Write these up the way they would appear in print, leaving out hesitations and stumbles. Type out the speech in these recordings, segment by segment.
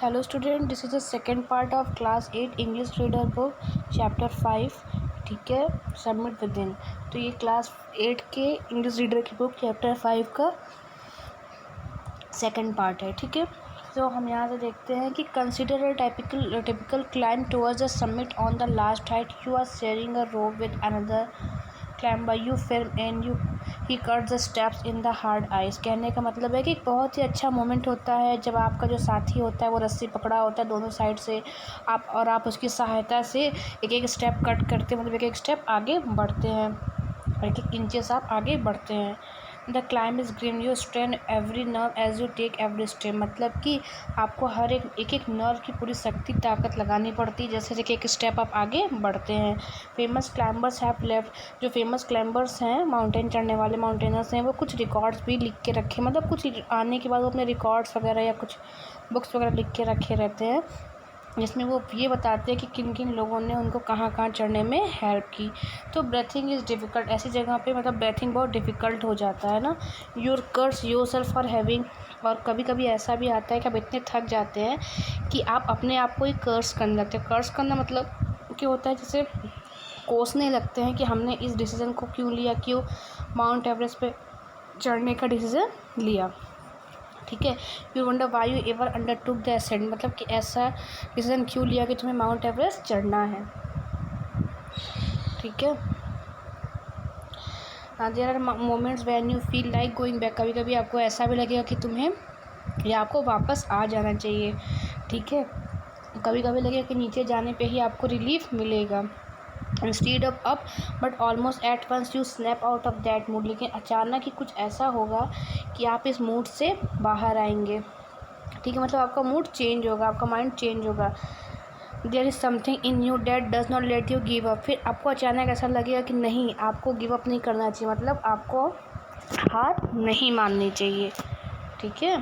Hello student, this is the second part of class 8 English reader book chapter 5. ठीक है, submit with in. तो ये class 8 के English reader की book chapter 5 का सेकंड पार्ट है। ठीक है, तो हम यहाँ से देखते हैं कि consider a typical climb towards the summit on the last height. You are sharing a rope with another climber, you film and he cut the steps in the hard ice. कहने का मतलब है कि बहुत ही अच्छा मोमेंट होता है जब आपका जो साथी होता है वो रस्सी पकड़ा होता है दोनों साइड से, आप उसकी सहायता से एक एक स्टेप कट करते, मतलब एक एक स्टेप आगे बढ़ते हैं, एक एक इंचेस आप आगे बढ़ते हैं। The climb is green, you strain every nerve as you take every step. मतलब कि आपको हर एक नर्व की पूरी शक्ति ताकत लगानी पड़ती है जैसे एक एक स्टेप आप आगे बढ़ते हैं। फेमस क्लाइंबर्स हैव लेफ्ट, जो फेमस क्लाइंबर्स हैं, माउंटेन चढ़ने वाले माउंटेनर्स हैं, वो कुछ रिकॉर्ड्स भी लिख के रखे, मतलब कुछ आने के बाद वो अपने रिकॉर्ड्स वगैरह या कुछ बुक्स वगैरह लिख के रखे रहते हैं जिसमें वो ये बताते हैं कि किन किन लोगों ने उनको कहाँ कहाँ चढ़ने में हेल्प की। तो ब्रेथिंग इज़ डिफ़िकल्ट, ऐसी जगह पे मतलब ब्रेथिंग बहुत डिफ़िकल्ट हो जाता है ना। Your curse yourself for having, और कभी कभी ऐसा भी आता है कि आप इतने थक जाते हैं कि आप अपने आप को ही कर्स करने लगते हैं। कर्स करना मतलब क्या होता है, जैसे कोसने लगते हैं कि हमने इस डिसीज़न को क्यों लिया, क्यों माउंट एवरेस्ट पे चढ़ने का डिसीज़न लिया। ठीक है, you wonder why you ever undertook the ascent, मतलब कि ऐसा डिसीजन क्यों लिया कि तुम्हें माउंट एवरेस्ट चढ़ना है। ठीक है, there are moments when you feel like going back, कभी कभी आपको ऐसा भी लगेगा कि तुम्हें या आपको वापस आ जाना चाहिए। ठीक है, कभी कभी लगेगा कि नीचे जाने पे ही आपको रिलीफ मिलेगा, instead of up, but almost at once you snap out of that mood. लेकिन अचानक ही कुछ ऐसा होगा कि आप इस मूड से बाहर आएंगे। ठीक है, मतलब आपका मूड चेंज होगा, आपका माइंड चेंज होगा। There is something in you that does not let you give up, फिर आपको अचानक ऐसा लगेगा कि नहीं, आपको गिव अप नहीं करना चाहिए, मतलब आपको हार नहीं माननी चाहिए। ठीक है,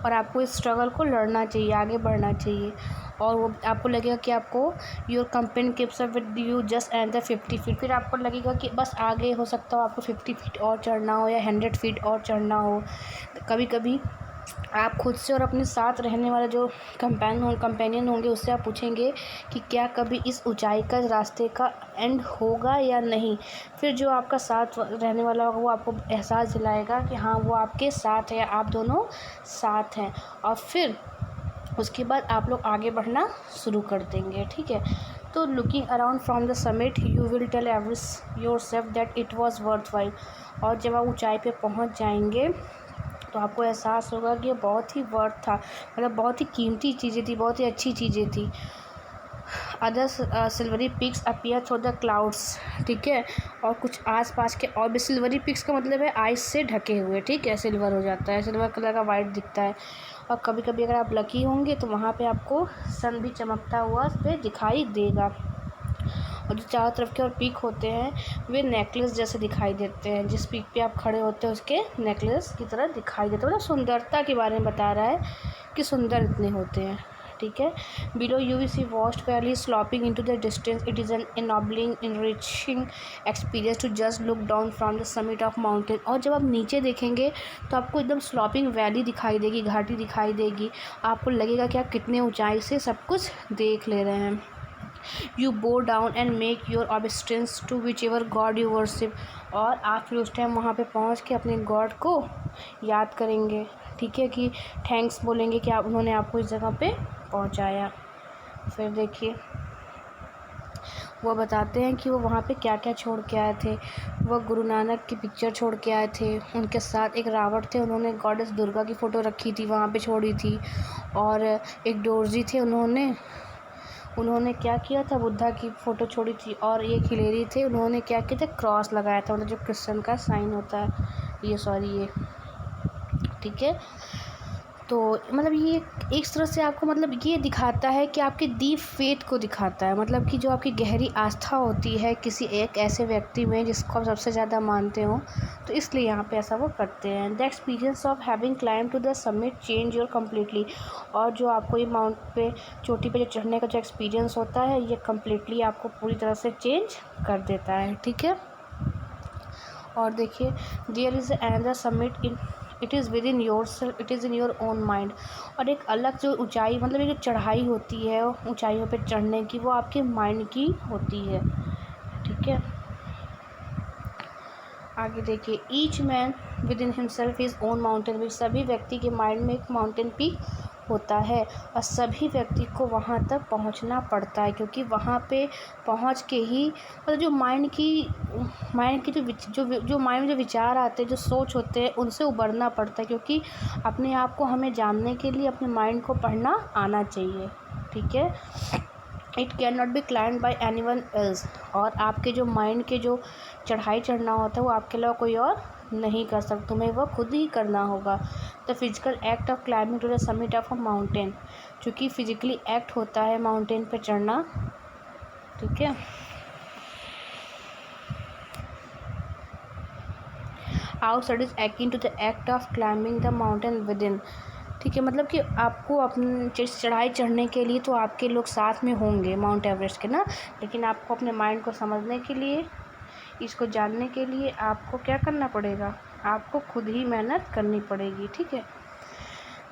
और आपको इस स्ट्रगल को लड़ना चाहिए, आगे बढ़ना चाहिए। और वो आपको लगेगा कि आपको your campaign keeps up with you just and the 50 feet, फिर आपको लगेगा कि बस आगे हो सकता हो आपको 50 फीट और चढ़ना हो या 100 फीट और चढ़ना हो। कभी कभी आप खुद से और अपने साथ रहने वाले जो कंपेनियन होंगे उससे आप पूछेंगे कि क्या कभी इस ऊंचाई का रास्ते का एंड होगा या नहीं। फिर जो आपका साथ रहने वाला होगा वो आपको एहसास दिलाएगा कि हाँ वो आपके साथ है, आप दोनों साथ हैं, और फिर उसके बाद आप लोग आगे बढ़ना शुरू कर देंगे। ठीक है, तो looking around from the summit you will tell every yourself that it was worthwhile, और जब आप ऊंचाई पे पहुंच जाएंगे तो आपको एहसास होगा कि ये बहुत ही वर्थ था, मतलब बहुत ही कीमती चीज़ें थी, बहुत ही अच्छी चीज़ें थी। Others silvery peaks appear through the clouds. ठीक है, और कुछ आसपास के और भी सिल्वरी पिक्स का मतलब है आइस से ढके हुए। ठीक है, सिल्वर हो जाता है, सिल्वर कलर का वाइट दिखता है। और कभी कभी अगर आप लकी होंगे तो वहाँ पे आपको सन भी चमकता हुआ उस पर दिखाई देगा, और जो चारों तरफ के और पीक होते हैं वे नेकलेस जैसे दिखाई देते हैं, जिस पीक पे आप खड़े होते हैं उसके नेकलेस की तरह दिखाई देते हैं, मतलब सुंदरता के बारे में बता रहा है कि सुंदर इतने होते हैं। ठीक है, below you we see vast valley sloping into the distance, it is an ennobling enriching experience to just look down from the summit of mountain. और जब आप नीचे देखेंगे तो आपको एकदम स्लॉपिंग वैली दिखाई देगी, घाटी दिखाई देगी, आपको लगेगा कि आप कितने ऊंचाई से सब कुछ देख ले रहे हैं। You bow down and make your obeisance to whichever god you worship, और आप फिर उस टाइम वहाँ पे पहुँच के अपने गॉड को याद करेंगे। ठीक है, कि थैंक्स बोलेंगे कि आप उन्होंने आपको इस जगह पे पहुँचाया। फिर देखिए वो बताते हैं कि वो वहाँ पे क्या क्या छोड़ के आए थे। वो गुरु नानक की पिक्चर छोड़ के आए थे, उनके साथ एक रावण थे, उन्होंने गॉडेस दुर्गा की फ़ोटो रखी थी वहाँ पे छोड़ी थी, और एक डोरजी थे, उन्होंने क्या किया था, बुद्धा की फ़ोटो छोड़ी थी, और एक हिलेरी थे, उन्होंने क्या किया था, क्रॉस लगाया था, मतलब जो क्रिश्चियन का साइन होता है ये। ठीक है, तो मतलब ये एक तरह से आपको मतलब ये दिखाता है कि आपके डीप फेथ को दिखाता है, मतलब कि जो आपकी गहरी आस्था होती है किसी एक ऐसे व्यक्ति में जिसको आप सबसे ज़्यादा मानते हो, तो इसलिए यहाँ पे ऐसा वो करते हैं। The experience of having climb to the summit change your completely, और जो आपको ये माउंट पे चोटी पे जो चढ़ने का जो एक्सपीरियंस होता है ये कम्प्लीटली आपको पूरी तरह से चेंज कर देता है। ठीक है, और देखिए there is another summit in it is within yourself, it is in your own mind. और एक अलग जो ऊंचाई, मतलब ये जो चढ़ाई होती है ऊंचाइयों पे चढ़ने की, वो आपके माइंड की होती है। ठीक है, आगे देखिए, each man with in himself is own mountain peak. सभी व्यक्ति के माइंड में एक माउंटेन पीक होता है और सभी व्यक्ति को वहाँ तक पहुँचना पड़ता है, क्योंकि वहाँ पे पहुँच के ही मतलब जो माइंड की जो माइंड में जो विचार आते हैं, जो सोच होते हैं, उनसे उबरना पड़ता है, क्योंकि अपने आप को हमें जानने के लिए अपने माइंड को पढ़ना आना चाहिए। ठीक है, it can not be climbed by any one else. और आपके जो माइंड के जो चढ़ाई चढ़ना होता है वो आपके अलावा कोई और नहीं कर सकता, तुम्हें वह खुद ही करना होगा। The physical act of climbing to the summit of a mountain, चूँकि फिजिकली एक्ट होता है माउंटेन पे चढ़ना। ठीक है, out studies acting to the act of climbing the mountain within. ठीक है, मतलब कि आपको अपनी चढ़ाई चढ़ने के लिए तो आपके लोग साथ में होंगे माउंट एवरेस्ट के ना, लेकिन आपको अपने माइंड को समझने के लिए, इसको जानने के लिए आपको क्या करना पड़ेगा, आपको खुद ही मेहनत करनी पड़ेगी। ठीक है,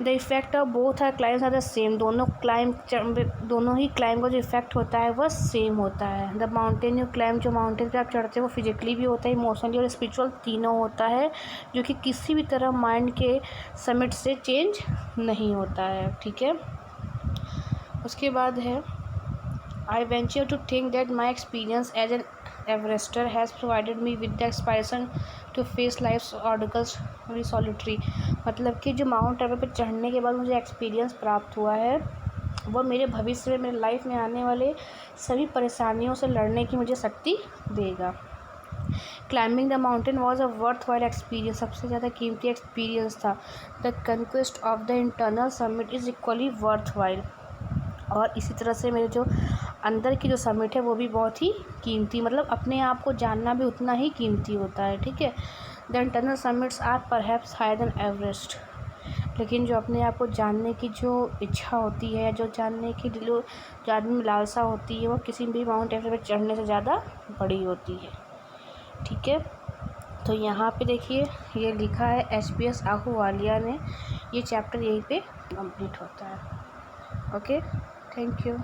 the effect of both are climbs are the same. दोनों ही क्लाइम का जो इफेक्ट होता है वह सेम होता है। द माउंटेन यू क्लाइम, जो माउंटेन पे आप चढ़ते हो वो फिजिकली भी होता है, इमोशनली और स्पिरिचुअल, तीनों होता है, जो कि किसी भी तरह माइंड के समिट से चेंज नहीं होता है। ठीक है, उसके बाद है, I venture to think that my experience as an Everester has provided me with the inspiration to face life's obstacles very solitary। मतलब कि जो माउंट एवरेस्ट पर चढ़ने के बाद मुझे एक्सपीरियंस प्राप्त हुआ है, वह मेरे भविष्य में, मेरे लाइफ में आने वाले सभी परेशानियों से लड़ने की मुझे शक्ति देगा। Climbing the mountain was a worth while experience, सबसे ज़्यादा कीमती एक्सपीरियंस था। The conquest of the internal summit is equally worth while. और इसी तरह से मेरे जो अंदर की जो समिट है वो भी बहुत ही कीमती, मतलब अपने आप को जानना भी उतना ही कीमती होता है। ठीक है, the internal summits are perhaps higher than Everest. लेकिन जो अपने आप को जानने की जो इच्छा होती है, जो जानने की जो आदमी में लालसा होती है, वो किसी भी माउंट एवरेस्ट पर चढ़ने से ज़्यादा बड़ी होती है। ठीक है, तो यहाँ पे देखिए ये लिखा है HPS आहूवालिया ने, ये चैप्टर यहीं पे कंप्लीट होता है। Okay, thank you.